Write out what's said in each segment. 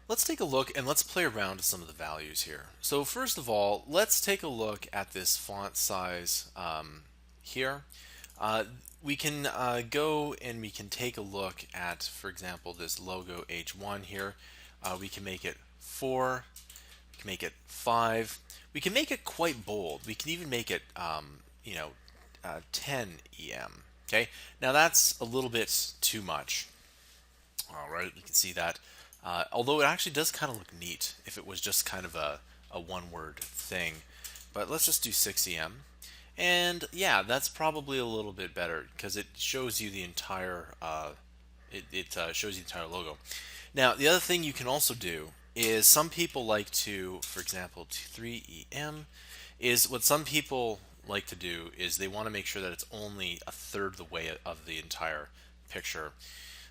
Let's take a look and let's play around with some of the values here. So first of all, let's take a look at this font size here. Uh, we can go and we can take a look at, for example, this logo H1 here. We can make it 4, we can make it 5. We can make it quite bold. We can even make it, 10 EM. Okay, now that's a little bit too much. All right, you can see that. Although it actually does kind of look neat if it was just kind of a one-word thing. But let's just do 6EM. And yeah, that's probably a little bit better because it shows you the entire shows you the entire logo. Now, the other thing you can also do is some people like to, for example, 3EM is what some people like to do is they want to make sure that it's only a third the way of the entire picture.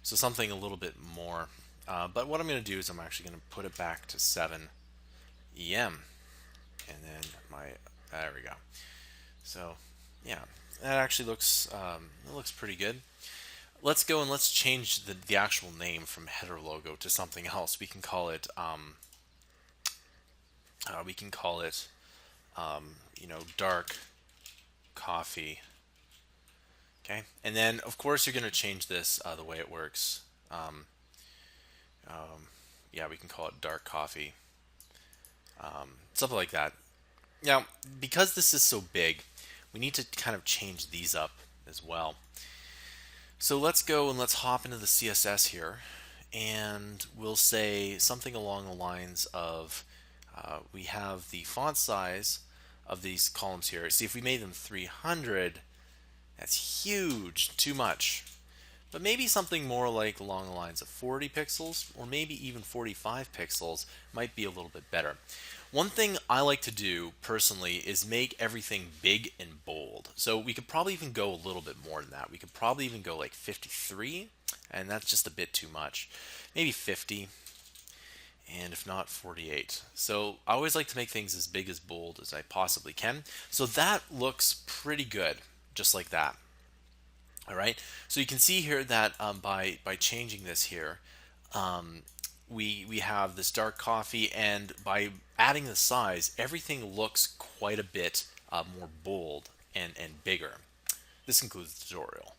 So something a little bit more. But what I'm going to do is I'm actually going to put it back to 7EM. And then there we go. So yeah, that actually looks it looks pretty good. Let's go and let's change the actual name from header logo to something else. We can call it dark coffee. Okay, and then of course you're going to change this the way it works. Yeah, we can call it dark coffee, something like that. Now, because this is so big, we need to kind of change these up as well. So let's go and let's hop into the CSS here, and we'll say something along the lines of we have the font size of these columns here. See, if we made them 300, that's huge, too much. But maybe something more like along the lines of 40 pixels or maybe even 45 pixels might be a little bit better. One thing I like to do personally is make everything big and bold. So we could probably even go a little bit more than that. We could probably even go like 53, and that's just a bit too much. Maybe 50, and if not 48. So I always like to make things as big as bold as I possibly can. So that looks pretty good, just like that. All right, so you can see here that by changing this here, we have this dark coffee, and by adding the size, everything looks quite a bit more bold and bigger. This concludes the tutorial.